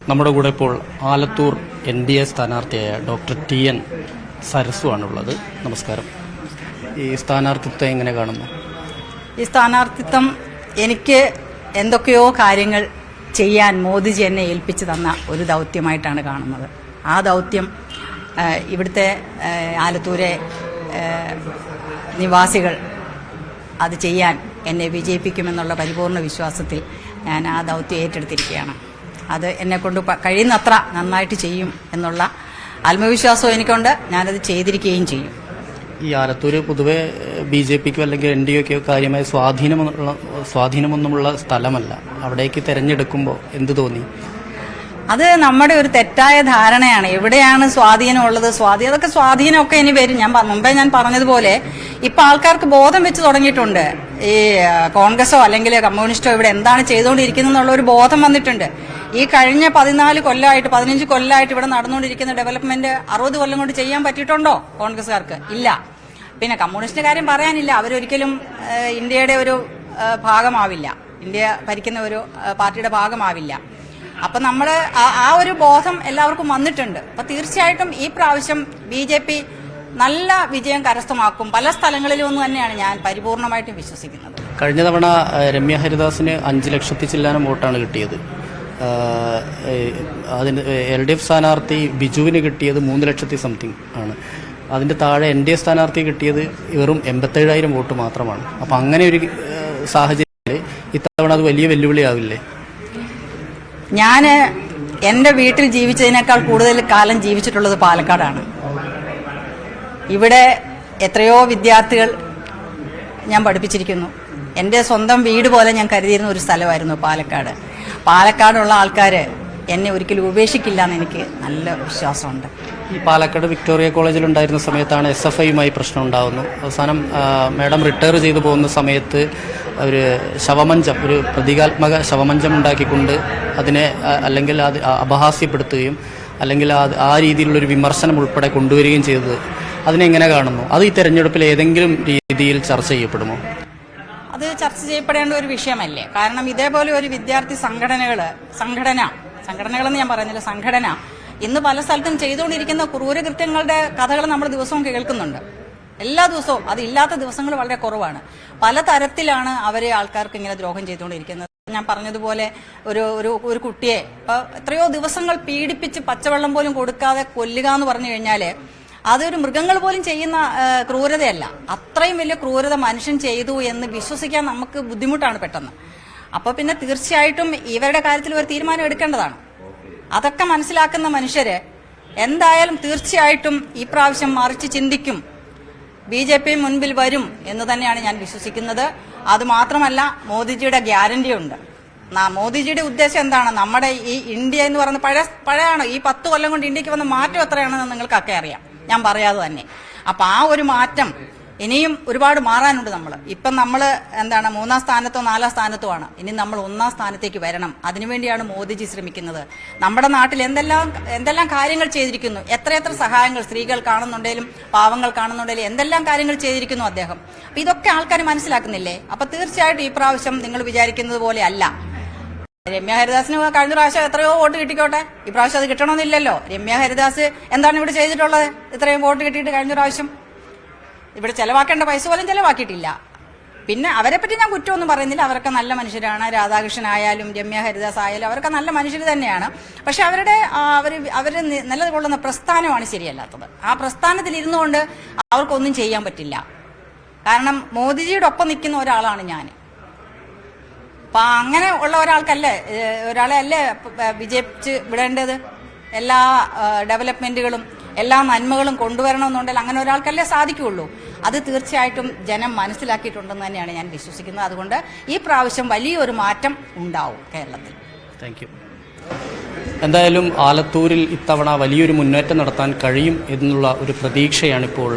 നമ്മുടെ കൂടെ ഇപ്പോൾ ആലത്തൂർ NDA സ്ഥാനാർത്ഥിയായ ഡോക്ടർ TN സരസു ആണുള്ളത്. നമസ്കാരം. ഈ സ്ഥാനാർത്ഥിത്വം എങ്ങനെ കാണുന്നു? ഈ സ്ഥാനാർത്ഥിത്വം എനിക്ക് എന്തൊക്കെയോ കാര്യങ്ങൾ ചെയ്യാൻ മോദിജി എന്നെ ഏൽപ്പിച്ചു തന്ന ഒരു ദൗത്യമായിട്ടാണ് കാണുന്നത്. ആ ദൗത്യം ഇവിടുത്തെ ആലത്തൂരെ നിവാസികൾ അത് ചെയ്യാൻ എന്നെ വിജയിപ്പിക്കുമെന്നുള്ള പരിപൂർണ വിശ്വാസത്തിൽ ഞാൻ ആ ദൗത്യം ഏറ്റെടുത്തിരിക്കുകയാണ്. അത് എന്നെക്കൊണ്ട് കഴിയുന്നത്ര നന്നായിട്ട് ചെയ്യും എന്നുള്ള ആത്മവിശ്വാസവും എനിക്കുണ്ട്. ഞാനത് ചെയ്തിരിക്കുകയും ചെയ്യും. ഈ ആലത്തൂർ പൊതുവെ BJPക്കോ അല്ലെങ്കിൽ NDAക്കോ കാര്യമായ സ്വാധീനമൊന്നുമുള്ള സ്ഥലമല്ല. അവിടേക്ക് തിരഞ്ഞെടുക്കുമ്പോൾ എന്ത് തോന്നി? അത് നമ്മുടെ ഒരു തെറ്റായ ധാരണയാണ്. എവിടെയാണ് സ്വാധീനമുള്ളത്? അതൊക്കെ സ്വാധീനമൊക്കെ ഇനി വരും. മുമ്പേ ഞാൻ പറഞ്ഞതുപോലെ ഇപ്പൊ ആൾക്കാർക്ക് ബോധം വെച്ച് തുടങ്ങിയിട്ടുണ്ട്. ഈ കോൺഗ്രസോ അല്ലെങ്കിൽ കമ്മ്യൂണിസ്റ്റോ ഇവിടെ എന്താണ് ചെയ്തുകൊണ്ടിരിക്കുന്നത് എന്നുള്ള ഒരു ബോധം വന്നിട്ടുണ്ട്. ഈ കഴിഞ്ഞ 15 കൊല്ലമായിട്ട് ഇവിടെ നടന്നുകൊണ്ടിരിക്കുന്ന ഡെവലപ്മെന്റ് 60 കൊല്ലം കൊണ്ട് ചെയ്യാൻ പറ്റിയിട്ടുണ്ടോ കോൺഗ്രസ്സുകാർക്ക്? ഇല്ല. പിന്നെ കമ്മ്യൂണിസ്റ്റിന്റെ കാര്യം പറയാനില്ല. അവരൊരിക്കലും ഇന്ത്യയുടെ ഒരു ഭാഗമാവില്ല. ഇന്ത്യ ഭരിക്കുന്ന ഒരു പാർട്ടിയുടെ ഭാഗമാവില്ല. അപ്പൊ നമ്മള് ആ ഒരു ബോധം എല്ലാവർക്കും വന്നിട്ടുണ്ട്. അപ്പൊ തീർച്ചയായിട്ടും ഈ പ്രാവശ്യം BJP നല്ല വിജയം കരസ്ഥമാക്കും. പല സ്ഥലങ്ങളിലും ഒന്ന് തന്നെയാണ് ഞാൻ പരിപൂർണമായിട്ടും വിശ്വസിക്കുന്നത്. കഴിഞ്ഞ തവണ രമ്യ ഹരിദാസിന് 5 ലക്ഷത്തിൽ ചില്ലാനം വോട്ടാണ് കിട്ടിയത്. അതിന് LDF സ്ഥാനാർത്ഥി ബിജുവിന് കിട്ടിയത് 3 ലക്ഷത്തി സംതിങ് ആണ്. അതിന്റെ താഴെ NDA സ്ഥാനാർത്ഥി കിട്ടിയത് വെറും 87,000 വോട്ട് മാത്രമാണ്. അപ്പൊ അങ്ങനെ ഒരു സാഹചര്യത്തിൽ ഇത്തവണ അത് വലിയ വെല്ലുവിളിയാവില്ലേ? ഞാന് എന്റെ വീട്ടിൽ ജീവിച്ചതിനേക്കാൾ കൂടുതൽ കാലം ജീവിച്ചിട്ടുള്ളത് പാലക്കാടാണ്. ഇവിടെ എത്രയോ വിദ്യാർത്ഥികൾ ഞാൻ പഠിപ്പിച്ചിരിക്കുന്നു. എൻ്റെ സ്വന്തം വീട് പോലെ ഞാൻ കരുതിയിരുന്ന ഒരു സ്ഥലമായിരുന്നു പാലക്കാട്. പാലക്കാടുള്ള ആൾക്കാർ എന്നെ ഒരിക്കലും ഉപേക്ഷിക്കില്ല എന്ന് എനിക്ക് നല്ല വിശ്വാസമുണ്ട്. ഈ പാലക്കാട് വിക്ടോറിയ കോളേജിൽ ഉണ്ടായിരുന്ന സമയത്താണ് SFIയുമായി പ്രശ്നം ഉണ്ടാകുന്നു. അവസാനം മാഡം റിട്ടയർ ചെയ്തു പോകുന്ന സമയത്ത് ഒരു ശവമഞ്ചം, ഒരു പ്രതീകാത്മക ശവമഞ്ചം ഉണ്ടാക്കിക്കൊണ്ട് അതിനെ അല്ലെങ്കിൽ അത് അപഹാസ്യപ്പെടുത്തുകയും അല്ലെങ്കിൽ ആ രീതിയിലുള്ളൊരു വിമർശനം ഉൾപ്പെടെ കൊണ്ടുവരികയും ചെയ്തത് അതിനെങ്ങനെ കാണുന്നു? അത് ഈ തെരഞ്ഞെടുപ്പിൽ ഏതെങ്കിലും രീതിയിൽ ചർച്ച ചെയ്യപ്പെടുമോ? അത് ചർച്ച ചെയ്യപ്പെടേണ്ട ഒരു വിഷയമല്ലേ. കാരണം ഇതേപോലെ ഒരു വിദ്യാർത്ഥി സംഘടനകളെന്ന് ഞാൻ പറയുന്നില്ല, സംഘടന ഇന്ന് പല സ്ഥലത്തും ചെയ്തുകൊണ്ടിരിക്കുന്ന ക്രൂരകൃത്യങ്ങളുടെ കഥകൾ നമ്മൾ ദിവസവും കേൾക്കുന്നുണ്ട്. എല്ലാ ദിവസവും. അതില്ലാത്ത ദിവസങ്ങൾ വളരെ കുറവാണ്. പല തരത്തിലാണ് അവരെ ആൾക്കാർക്ക് ഇങ്ങനെ ദ്രോഹം ചെയ്തുകൊണ്ടിരിക്കുന്നത്. ഞാൻ പറഞ്ഞതുപോലെ ഒരു കുട്ടിയെ എത്രയോ ദിവസങ്ങൾ പീഡിപ്പിച്ച് പച്ചവെള്ളം പോലും കൊടുക്കാതെ കൊല്ലുക എന്ന് പറഞ്ഞു കഴിഞ്ഞാല് അതൊരു മൃഗങ്ങൾ പോലും ചെയ്യുന്ന ക്രൂരതയല്ല. അത്രയും വലിയ ക്രൂരത മനുഷ്യൻ ചെയ്തു എന്ന് വിശ്വസിക്കാൻ നമുക്ക് ബുദ്ധിമുട്ടാണ് പെട്ടെന്ന്. അപ്പൊ പിന്നെ തീർച്ചയായിട്ടും ഇവരുടെ കാര്യത്തിൽ ഒരു തീരുമാനം എടുക്കേണ്ടതാണ്. അതൊക്കെ മനസ്സിലാക്കുന്ന മനുഷ്യര് എന്തായാലും തീർച്ചയായിട്ടും ഈ പ്രാവശ്യം മറിച്ച് ചിന്തിക്കും. BJP മുൻപിൽ വരും എന്ന് തന്നെയാണ് ഞാൻ വിശ്വസിക്കുന്നത്. അത് മാത്രമല്ല, മോദിജിയുടെ ഗ്യാരണ്ടി ഉണ്ട്. മോദിജിയുടെ ഉദ്ദേശം എന്താണ്? നമ്മുടെ ഈ ഇന്ത്യ എന്ന് പറയുന്നത് പഴയാണ്. ഈ 10 കൊല്ലം കൊണ്ട് ഇന്ത്യക്ക് വന്ന മാറ്റം എത്രയാണെന്ന് നിങ്ങൾക്കൊക്കെ അറിയാം, ഞാൻ പറയാതെ തന്നെ. അപ്പൊ ആ ഒരു മാറ്റം ഇനിയും ഒരുപാട് മാറാനുണ്ട്. ഇപ്പം നമ്മള് 3-ാം സ്ഥാനത്തോ 4-ാം സ്ഥാനത്തോ ആണ്. ഇനി നമ്മൾ 1-ാം സ്ഥാനത്തേക്ക് വരണം. അതിനുവേണ്ടിയാണ് മോദിജി ശ്രമിക്കുന്നത്. നമ്മുടെ നാട്ടിൽ എന്തെല്ലാം കാര്യങ്ങൾ ചെയ്തിരിക്കുന്നു, എത്രയെത്ര സഹായങ്ങൾ സ്ത്രീകൾ കാണുന്നുണ്ടെങ്കിലും പാവങ്ങൾ കാണുന്നുണ്ടെങ്കിലും എന്തെല്ലാം കാര്യങ്ങൾ ചെയ്തിരിക്കുന്നു അദ്ദേഹം. അപ്പൊ ഇതൊക്കെ ആൾക്കാർ മനസ്സിലാക്കുന്നില്ലേ? അപ്പൊ തീർച്ചയായിട്ടും ഈ പ്രാവശ്യം നിങ്ങൾ വിചാരിക്കുന്നത് പോലെ അല്ല. രമ്യ ഹരിദാസിന് കഴിഞ്ഞ പ്രാവശ്യം എത്രയോ വോട്ട് കിട്ടിക്കോട്ടെ, ഈ പ്രാവശ്യം അത് കിട്ടണമെന്നില്ലല്ലോ. രമ്യ ഹരിദാസ് എന്താണ് ഇവിടെ ചെയ്തിട്ടുള്ളത്? ഇത്രയും വോട്ട് കിട്ടിയിട്ട് കഴിഞ്ഞ പ്രാവശ്യം ഇവിടെ ചെലവാക്കേണ്ട പൈസ പോലും ചെലവാക്കിയിട്ടില്ല. പിന്നെ അവരെ പറ്റി ഞാൻ കുറ്റമൊന്നും പറയുന്നില്ല. അവരൊക്കെ നല്ല മനുഷ്യരാണ്. രാധാകൃഷ്ണൻ ആയാലും രമ്യ ഹരിദാസ് ആയാലും അവരൊക്കെ നല്ല മനുഷ്യർ തന്നെയാണ്. പക്ഷെ അവര് നിലകൊള്ളുന്ന പ്രസ്ഥാനമാണ് ശരിയല്ലാത്തത്. ആ പ്രസ്ഥാനത്തിൽ ഇരുന്നുകൊണ്ട് അവർക്കൊന്നും ചെയ്യാൻ പറ്റില്ല. കാരണം മോദിജിയുടെ ഒപ്പം നിൽക്കുന്ന ഒരാളാണ് ഞാൻ. അപ്പൊ അങ്ങനെ ഉള്ള ഒരാളെ അല്ലേ വിജയിച്ച് വിടേണ്ടത്? എല്ലാ ഡെവലപ്മെന്റുകളും എല്ലാ നന്മകളും കൊണ്ടുവരണമെന്നുണ്ടെങ്കിൽ അങ്ങനെ ഒരാൾക്കല്ലേ സാധിക്കുകയുള്ളൂ. അത് തീർച്ചയായിട്ടും ജനം മനസ്സിലാക്കിയിട്ടുണ്ടെന്ന് തന്നെയാണ് ഞാൻ വിശ്വസിക്കുന്നത്. അതുകൊണ്ട് ഈ പ്രാവശ്യം വലിയൊരു മാറ്റം ഉണ്ടാവും കേരളത്തിൽ. Thank you. എന്തായാലും ആലത്തൂരിൽ ഇത്തവണ വലിയൊരു മുന്നേറ്റം നടത്താൻ കഴിയും എന്നുള്ള ഒരു പ്രതീക്ഷയാണിപ്പോൾ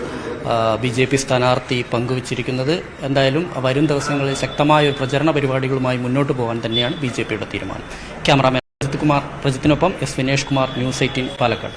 BJP സ്ഥാനാർത്ഥി പങ്കുവച്ചിരിക്കുന്നത്. എന്തായാലും വരും ദിവസങ്ങളിൽ ശക്തമായ പ്രചരണ പരിപാടികളുമായി മുന്നോട്ട് പോകാൻ തന്നെയാണ് BJPയുടെ തീരുമാനം. ക്യാമറാമാൻ പ്രജിത്തിനൊപ്പം S വിനേഷ് കുമാർ, News 18 പാലക്കാട്.